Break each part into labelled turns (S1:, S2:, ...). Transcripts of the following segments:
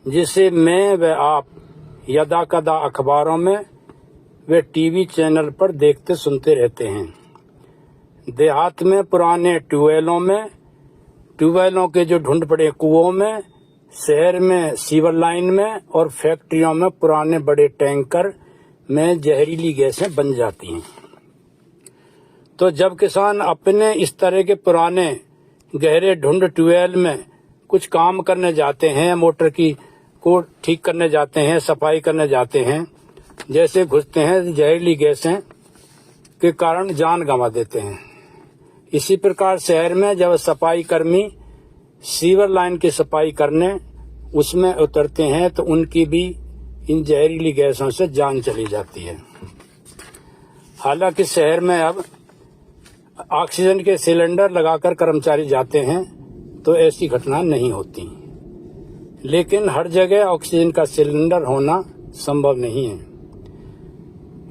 S1: जिसे मैं व आप यदा कदा अखबारों में वे टीवी चैनल पर देखते सुनते रहते हैं। देहात में पुराने ट्यूबवेलों के जो ढूंढ पड़े कुओं में, शहर में सीवर लाइन में और फैक्ट्रियों में पुराने बड़े टैंकर में जहरीली गैसें बन जाती हैं। तो जब किसान अपने इस तरह के पुराने गहरे ढूंढ ट्यूबवेल में कुछ काम करने जाते हैं, मोटर को ठीक करने जाते हैं, सफाई करने जाते हैं, जैसे घुसते हैं जहरीली गैसें के कारण जान गंवा देते हैं। इसी प्रकार शहर में जब सफाई कर्मी सीवर लाइन की सफाई करने उसमें उतरते हैं तो उनकी भी इन जहरीली गैसों से जान चली जाती है। हालांकि शहर में अब ऑक्सीजन के सिलेंडर लगाकर कर्मचारी जाते हैं तो ऐसी घटना नहीं होती, लेकिन हर जगह ऑक्सीजन का सिलेंडर होना संभव नहीं है।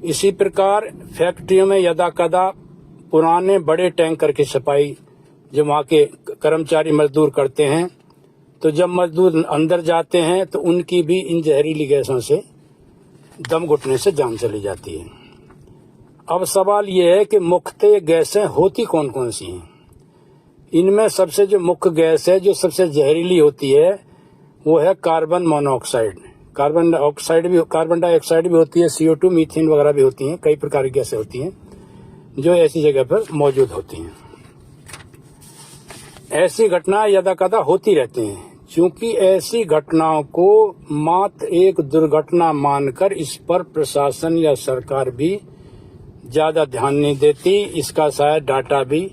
S1: इसी प्रकार फैक्ट्रियों में यदा कदा पुराने बड़े टैंकर की सफाई जो वहाँ के कर्मचारी मजदूर करते हैं, तो जब मजदूर अंदर जाते हैं तो उनकी भी इन जहरीली गैसों से दम घुटने से जान चली जाती है। अब सवाल ये है कि मुख्य गैसें होती कौन कौन सी हैं। इनमें सबसे जो मुख्य गैस है जो सबसे जहरीली होती है वो है कार्बन मोनोऑक्साइड। कार्बन डाइऑक्साइड भी होती है, CO2, मीथेन वगैरह भी होती हैं, कई प्रकार की गैसें होती हैं जो ऐसी जगह पर मौजूद होती हैं। ऐसी घटना यदा कदा होती रहती हैं। चूंकि ऐसी घटनाओं को मात्र एक दुर्घटना मानकर इस पर प्रशासन या सरकार भी ज्यादा ध्यान नहीं देती। इसका शायद डाटा भी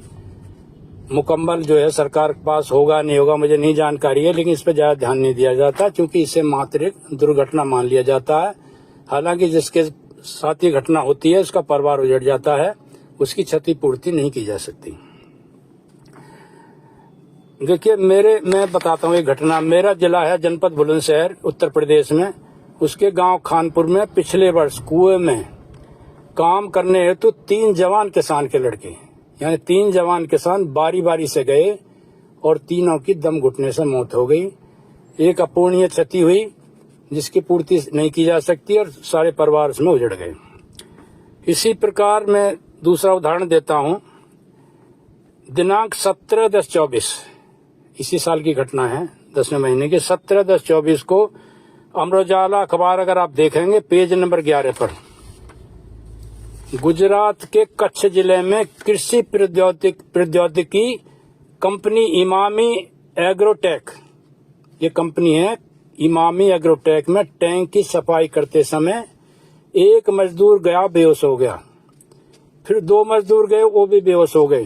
S1: मुकम्मल जो है सरकार के पास होगा नहीं होगा मुझे नहीं जानकारी है, लेकिन इस पर ज्यादा ध्यान नहीं दिया जाता क्योंकि इसे मात्र एक दुर्घटना मान लिया जाता है। हालांकि जिसके साथ ये घटना होती है उसका परिवार उजड़ जाता है, उसकी क्षतिपूर्ति नहीं की जा सकती। देखिए मैं बताता हूँ एक घटना। मेरा जिला है जनपद बुलंदशहर उत्तर प्रदेश में। उसके गांव खानपुर में पिछले वर्ष कुएं में काम करने हेतु 3 जवान किसान के लड़के यानी 3 जवान किसान बारी बारी से गए और तीनों की दम घुटने से मौत हो गई। एक अपूर्णीय क्षति हुई जिसकी पूर्ति नहीं की जा सकती और सारे परिवार उसमें उजड़ गए। इसी प्रकार मैं दूसरा उदाहरण देता हूँ। दिनांक 17/10/24 इसी साल की घटना है, 10वें महीने की 17/10/24 को अमर उजाला अखबार अगर आप देखेंगे पेज नंबर 11 पर गुजरात के कच्छ जिले में कृषि प्रौद्योगिकी कंपनी इमामी एग्रोटेक, ये कंपनी है इमामी एग्रोटेक में टैंक की सफाई करते समय एक मजदूर गया बेहोश हो गया, फिर 2 मजदूर गए वो भी बेहोश हो गए,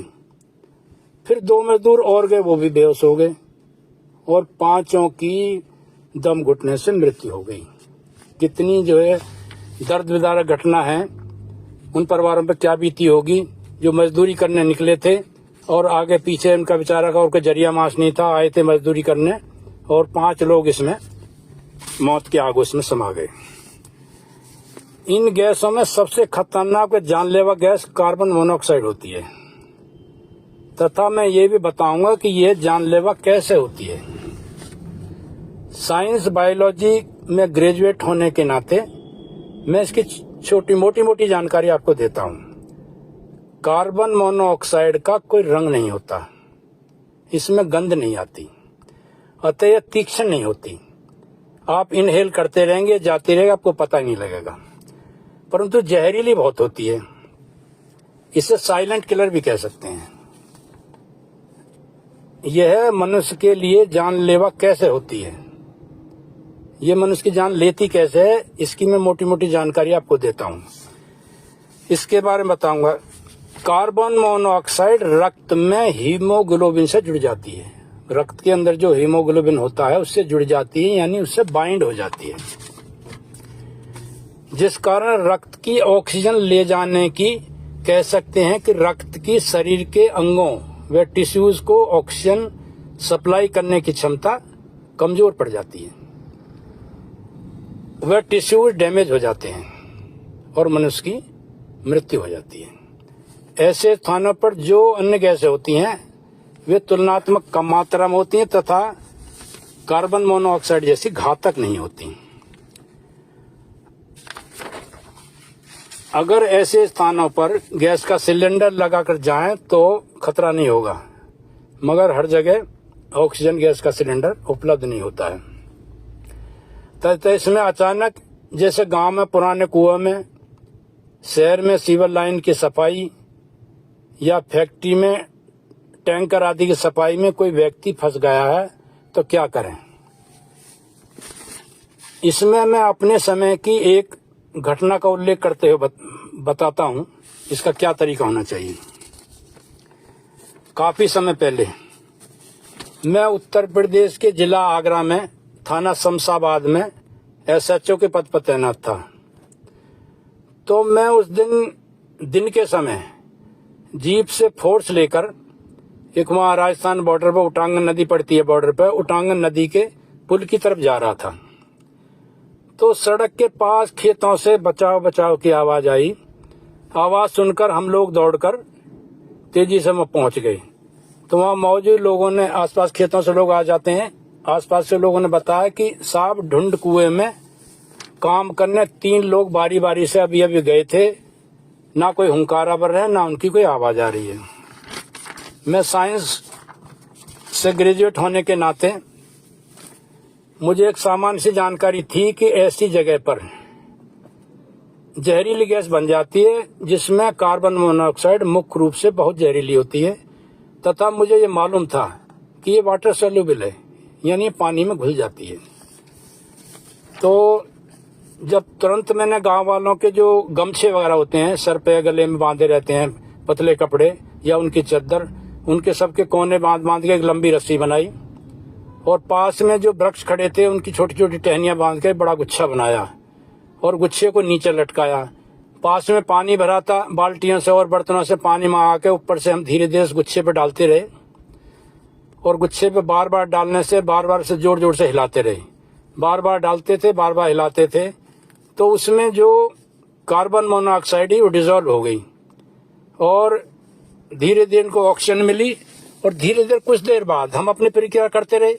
S1: फिर 2 मजदूर और गए वो भी बेहोश हो गए और 5 की दम घुटने से मृत्यु हो गई। कितनी जो है दर्द विदारक घटना है। उन परिवारों पर क्या बीती होगी जो मजदूरी करने निकले थे और आगे पीछे उनका बेचारा का और कोई जरिया मांस नहीं था, आए थे मजदूरी करने और 5 लोग इसमें मौत के आगोश में समा गए। इन गैसों में सबसे खतरनाक जानलेवा गैस कार्बन मोनोऑक्साइड होती है तथा मैं ये भी बताऊंगा कि यह जानलेवा कैसे होती है। साइंस बायोलॉजी में ग्रेजुएट होने के नाते मैं इसकी छोटी मोटी जानकारी आपको देता हूं। कार्बन मोनोऑक्साइड का कोई रंग नहीं होता, इसमें गंध नहीं आती, अतः यह तीक्ष्ण नहीं होती। आप इनहेल करते रहेंगे, जाते रहेगा, आपको पता ही नहीं लगेगा, परंतु जहरीली बहुत होती है। इसे साइलेंट किलर भी कह सकते हैं। यह मनुष्य के लिए जानलेवा कैसे होती है, ये मनुष्य की जान लेती कैसे है, इसकी मैं मोटी जानकारी आपको देता हूं। इसके बारे में बताऊंगा। कार्बन मोनोऑक्साइड रक्त में हीमोग्लोबिन से जुड़ जाती है। रक्त के अंदर जो हीमोग्लोबिन होता है उससे जुड़ जाती है, यानी उससे बाइंड हो जाती है, जिस कारण रक्त की ऑक्सीजन ले जाने की कह सकते हैं कि रक्त की शरीर के अंगों व टिश्यूज को ऑक्सीजन सप्लाई करने की क्षमता कमजोर पड़ जाती है, वह टिश्यूज डैमेज हो जाते हैं और मनुष्य की मृत्यु हो जाती है। ऐसे स्थानों पर जो अन्य गैसें होती हैं वे तुलनात्मक कम मात्रा में होती हैं तथा कार्बन मोनोऑक्साइड जैसी घातक नहीं होती। अगर ऐसे स्थानों पर गैस का सिलेंडर लगाकर जाएं तो खतरा नहीं होगा, मगर हर जगह ऑक्सीजन गैस का सिलेंडर उपलब्ध नहीं होता है। तो इसमें अचानक जैसे गांव में पुराने कुएं में, शहर में सीवर लाइन की सफाई या फैक्ट्री में टैंकर आदि की सफाई में कोई व्यक्ति फंस गया है तो क्या करें। इसमें मैं अपने समय की एक घटना का उल्लेख करते हुए बताता हूं इसका क्या तरीका होना चाहिए। काफी समय पहले मैं उत्तर प्रदेश के जिला आगरा में थाना शमशाबाद में SHO के पद पर तैनात था। तो मैं उस दिन के समय जीप से फोर्स लेकर एक वहां राजस्थान बॉर्डर पर उटांगन नदी पड़ती है, बॉर्डर पर उटांगन नदी के पुल की तरफ जा रहा था। तो सड़क के पास खेतों से बचाव बचाव की आवाज आई। आवाज सुनकर हम लोग दौड़कर तेजी से वहां पहुंच गए। तो वहां मौजूद लोगों ने, आसपास खेतों से लोग आ जाते हैं, आसपास से लोगों ने बताया कि साहब ढूंढ कुएं में काम करने 3 लोग बारी बारी से अभी अभी गए थे, ना कोई हुंकारा बर रहा है ना उनकी कोई आवाज आ रही है। मैं साइंस से ग्रेजुएट होने के नाते मुझे एक सामान्य सी जानकारी थी कि ऐसी जगह पर जहरीली गैस बन जाती है जिसमें कार्बन मोनोऑक्साइड मुख्य रूप से बहुत जहरीली होती है, तथा मुझे ये मालूम था कि ये वाटर सोल्यूबल है, यानी पानी में घुल जाती है। तो जब तुरंत मैंने गांव वालों के जो गमछे वगैरह होते हैं, सर पे गले में बांधे रहते हैं, पतले कपड़े या उनकी चद्दर, उनके सबके कोने बांध बांध के एक लंबी रस्सी बनाई और पास में जो वृक्ष खड़े थे उनकी छोटी छोटी टहनियां बांध के बड़ा गुच्छा बनाया और गुच्छे को नीचे लटकाया। पास में पानी भरा था, बाल्टियों से और बर्तनों से पानी मंगा के ऊपर से हम धीरे धीरे उस गुच्छे पे डालते रहे और गुच्छे पे बार बार डालने से बार बार से जोर जोर से हिलाते रहे। बार बार डालते थे, बार बार हिलाते थे, तो उसमें जो कार्बन मोनोऑक्साइड है वो डिजोल्व हो गई और धीरे धीरे इनको ऑक्सीजन मिली। और धीरे धीरे कुछ देर बाद हम अपनी प्रक्रिया करते रहे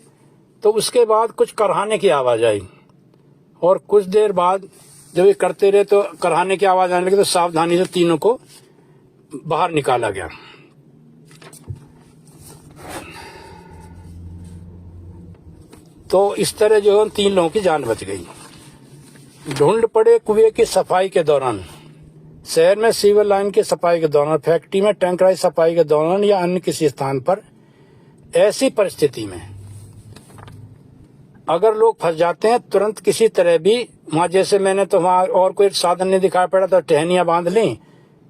S1: तो उसके बाद कुछ करहाने की आवाज आई और कुछ देर बाद जब ये करते रहे तो करहाने की आवाज आने लगी तो सावधानी से तीनों को बाहर निकाला गया। तो इस तरह जो है 3 लोगों की जान बच गई। ढूंढ पड़े कुएं की सफाई के दौरान, शहर में सीवर लाइन की सफाई के दौरान, फैक्ट्री में टैंकराई सफाई के दौरान या अन्य किसी स्थान पर ऐसी परिस्थिति में अगर लोग फंस जाते हैं तुरंत किसी तरह भी वहां, जैसे मैंने तो वहां और कोई साधन नहीं दिखाई पड़ा तो टहनियां बांध ली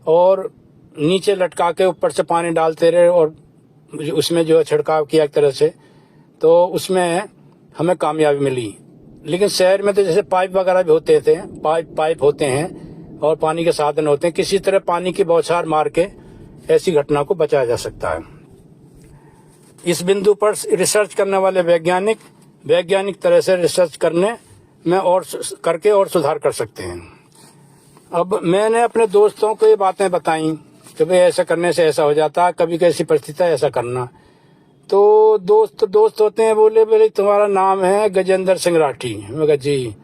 S1: और नीचे लटका के ऊपर से पानी डालते रहे और उसमें जो है छिड़काव किया एक तरह से, तो उसमें हमें कामयाबी मिली। लेकिन शहर में तो जैसे पाइप वगैरह भी होते थे, पाइप होते हैं और पानी के साधन होते हैं, किसी तरह पानी की बौछार मार के ऐसी घटना को बचाया जा सकता है। इस बिंदु पर रिसर्च करने वाले वैज्ञानिक तरह से रिसर्च करने में और करके और सुधार कर सकते हैं। अब मैंने अपने दोस्तों को ये बातें बताई कि भाई ऐसा करने से ऐसा हो जाता है, कभी कैसी परिस्थिति है ऐसा करना। तो दोस्त होते हैं, बोले तुम्हारा नाम है गजेंद्र सिंह राठी। मैं कहा जी।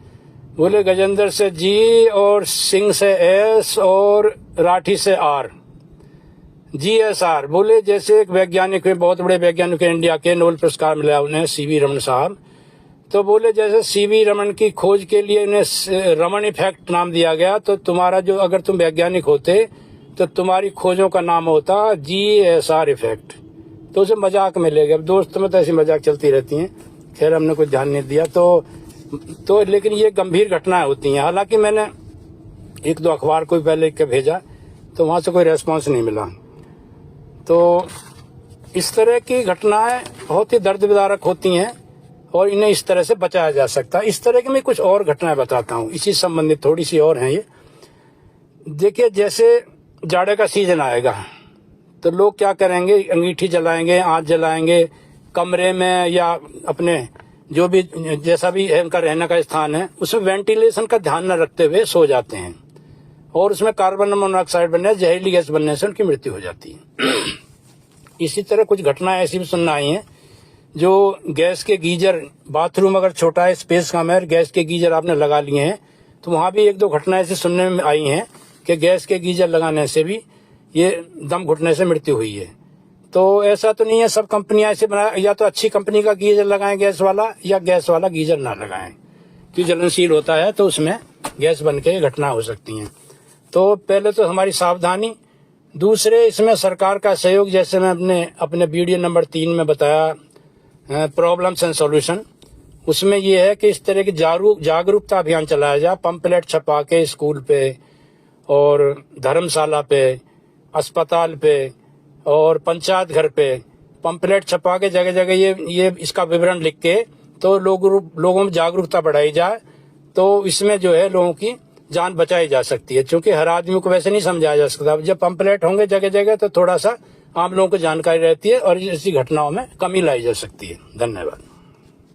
S1: बोले गजेंद्र से जी और सिंह से एस और राठी से आर, GSR। बोले जैसे एक वैज्ञानिक है, बहुत बड़े वैज्ञानिक है, इंडिया के, नोबेल पुरस्कार मिला उन्हें, CV रमन साहब। तो बोले जैसे CV रमन की खोज के लिए उन्हें रमन इफेक्ट नाम दिया गया, तो तुम्हारा जो, अगर तुम वैज्ञानिक होते तो तुम्हारी खोजों का नाम होता GSR इफेक्ट। तो उसे मजाक में ले गए। अब दोस्त में तो ऐसी मजाक चलती रहती हैं, खैर हमने कोई ध्यान नहीं दिया। तो लेकिन ये गंभीर घटनाएं होती हैं। हालांकि मैंने 1-2 अखबार को पहले लिख के भेजा तो वहां से कोई रेस्पॉन्स नहीं मिला। तो इस तरह की घटनाएं बहुत ही दर्द विदारक होती हैं और इन्हें इस तरह से बचाया जा सकता है। इस तरह की मैं कुछ और घटनाएं बताता हूँ, इसी संबंधित थोड़ी सी और हैं ये। देखिए जैसे जाड़े का सीजन आएगा तो लोग क्या करेंगे, अंगीठी जलाएंगे, आँच जलाएंगे, कमरे में या अपने जो भी जैसा भी उनका रहने का स्थान है उसमें वेंटिलेशन का ध्यान न रखते हुए सो जाते हैं और उसमें कार्बन मोनोऑक्साइड बनने, जहरीली गैस बनने से उनकी मृत्यु हो जाती है। इसी तरह कुछ घटनाएं ऐसी भी सुनना आई हैं जो गैस के गीजर, बाथरूम अगर छोटा है, स्पेस कम है, गैस के गीजर आपने लगा लिए हैं, तो वहां भी 1-2 घटनाएं ऐसे सुनने में आई हैं कि गैस के गीजर लगाने से भी ये दम घुटने से मृत्यु हुई है। तो ऐसा तो नहीं है, सब कंपनियां ऐसे बना, या तो अच्छी कंपनी का गीजर लगाएं गैस वाला, या गैस वाला गीजर ना लगाएं, क्योंकि जलनशील होता है तो उसमें गैस बन के घटना हो सकती है। तो पहले तो हमारी सावधानी, दूसरे इसमें सरकार का सहयोग, जैसे मैं अपने वीडियो नंबर 3 में बताया प्रॉब्लम्स एंड सॉल्यूशन, उसमें ये है कि इस तरह की जागरूकता अभियान चलाया जाए, पंपलेट छपा के स्कूल पे और धर्मशाला पे, अस्पताल पे और पंचायत घर पे पंपलेट छपा के जगह जगह ये इसका विवरण लिख के तो लोगों में जागरूकता बढ़ाई जाए, तो इसमें जो है लोगों की जान बचाई जा सकती है। क्योंकि हर आदमी को वैसे नहीं समझाया जा सकता, जब पंपलेट होंगे जगह जगह तो थोड़ा सा आम लोगों को जानकारी रहती है और ऐसी घटनाओं में कमी लाई जा सकती है। धन्यवाद।